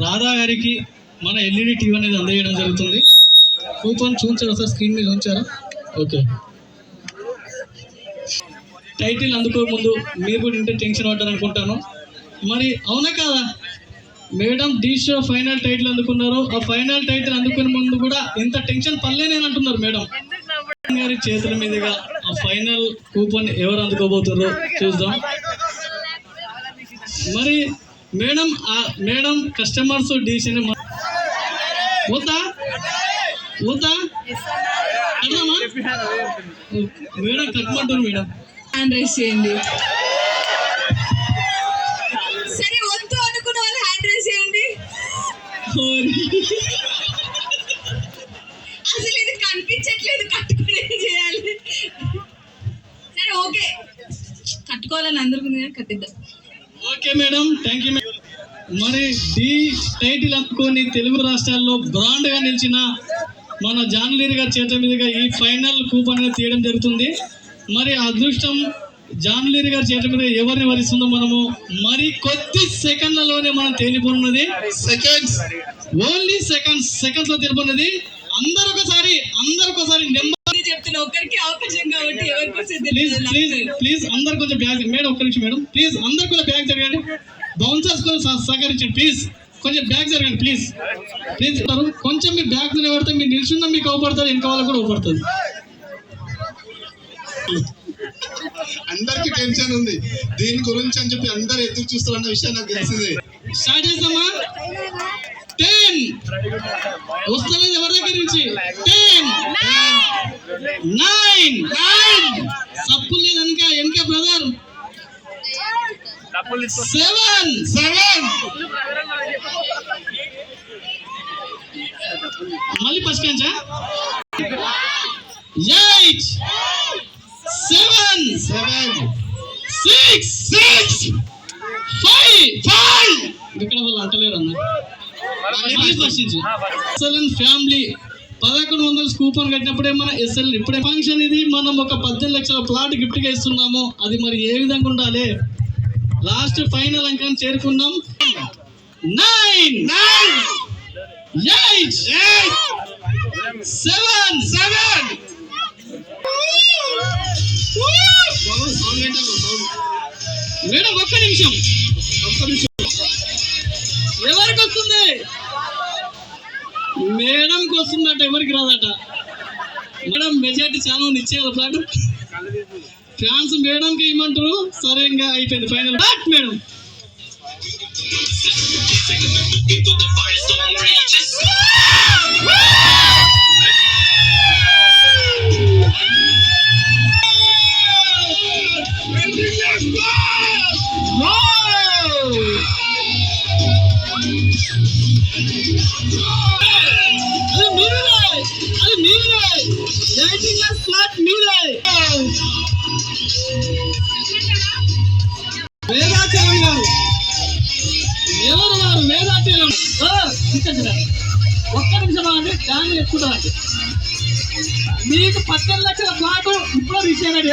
రాధా గారికి మన LED TV అనేది అందజేయడం జరుగుతుంది. కూపన్ చూంచారా సార్, స్క్రీన్ మీద ఉంచారా? ఓకే. టైటిల్ అందుకో ముందు మీరు కూడా ఇంటే టెన్షన్ పడ్డారు అనుకుంటాను. మరి అవునా కాదా madam? D show final title అందుకున్నారు. ఆ ఫైనల్ టైటిల్ అందుకునే ముందు కూడా ఇంత టెన్షన్ పడలేని అంటున్నారు మేడం. గారి చేతుల మీదుగా ఆ ఫైనల్ కూపన్ ఎవరు అందుకోబోతారో చూద్దాం. మరి మేడం మేడం కస్టమర్స్ డిసిని వద్దా వద్దా అర్థమా? మేడం కట్టమంటారు మేడం. హ్యాండ్ రైస్ చేయండి. సరే వద్దు అనుకున్న వాళ్ళు హ్యాండ్ రైస్ చేయండి. అసలు ఇది కనిపించట్లేదు, కట్టుకునేది చేయాలి. సరే ఓకే, కట్టుకోవాలని అందరికీ కట్టిద్దాం. Okay madam, thank you madam. మరి డి టైటిల్ అనుకోని తెలుగు రాష్ట్రాల్లో బ్రాండ్గా నిలిచిన మన జాన్లీర్ గారి చేతుల మీదుగా ఈ ఫైనల్ కూపన్ అనేది తీయడం జరుగుతుంది. మరి అదృష్టం జాన్లీర్ గారి చేతుల మీద ఎవరిని వరిస్తుందో మనము మరి కొద్ది సెకండ్లలోనే మనం తేలిపోనున్నది. ఓన్లీ సెకండ్స్ లో తెలిపోయినది. అందరూ ఒకసారి నెమ్మది చెప్తున్నా, ఒక్కరికి అవకాశం కాబట్టి ప్లీజ్ అందరు కొంచెం బ్యాగ్ మేడం, ఒక్క నిమిషం మేడం, ప్లీజ్ అందరు కొంచెం బ్యాగ్ జరగండి. బౌన్సర్స్ కొంచెం సహకరించండి ప్లీజ్. కొంచెం బ్యాగ్ జరగండి ప్లీజ్. కొంచెం మీ బ్యాగ్ నిలబడితే మీరు నిల్చున్నా మీకు అవపడతారు, వెనక వాళ్ళకి కూడా అవపడుతుంది. అందరికి టెన్షన్ ఉంది దీని గురించి అని చెప్పి అందరు ఎదురు చూస్తారన్న విషయం నాకు తెలిసింది. స్టార్ట్ చేద్దామా? 10 వస్తలేదు ఎవరి దగ్గర నుంచి. 10 9 సప్పు లేదు వెనక బ్రదర్. 7 మళ్ళీ ఫస్ట్ కంచా. 8 7 6 5 ఇక్కడ వాళ్ళు అంటలేరు అన్న. ఫ్యామిలీ 1100 కూపన్ కట్టినప్పుడే మన ఎస్ఎల్ ఇప్పుడే ఫంక్షన్ ఇది. మనం ఒక 18 లక్షల ప్లాట్ గిఫ్ట్ గా ఇస్తున్నాము. అది మరి ఏ విధంగా ఉండాలి? లాస్ట్ ఫైనల్ అంకాన్ని చేరుకున్నాం. 9 8 7 మేడం ఒక్క నిమిషం. ఎవరికి వస్తుంది? మేడంకి వస్తుందట, ఎవరికి రాదట. మేడం మెజార్టీ చాలా మంది ఇచ్చేయాలి ప్లాట్. ఫ్యాన్స్ మేడంకి ఇవ్వమంటారు. సరే ఇంకా అయిపోయింది ఫైనల్. మేడం వేదాచలం గారు ఎవరు వారు? వేదాచలం ఒక్క నిమిషం అండి, దాన్ని ఎక్కుతారండి. మీకు 18 లక్షల ప్లాట్ ఇప్పుడు రీచ్ అయినది.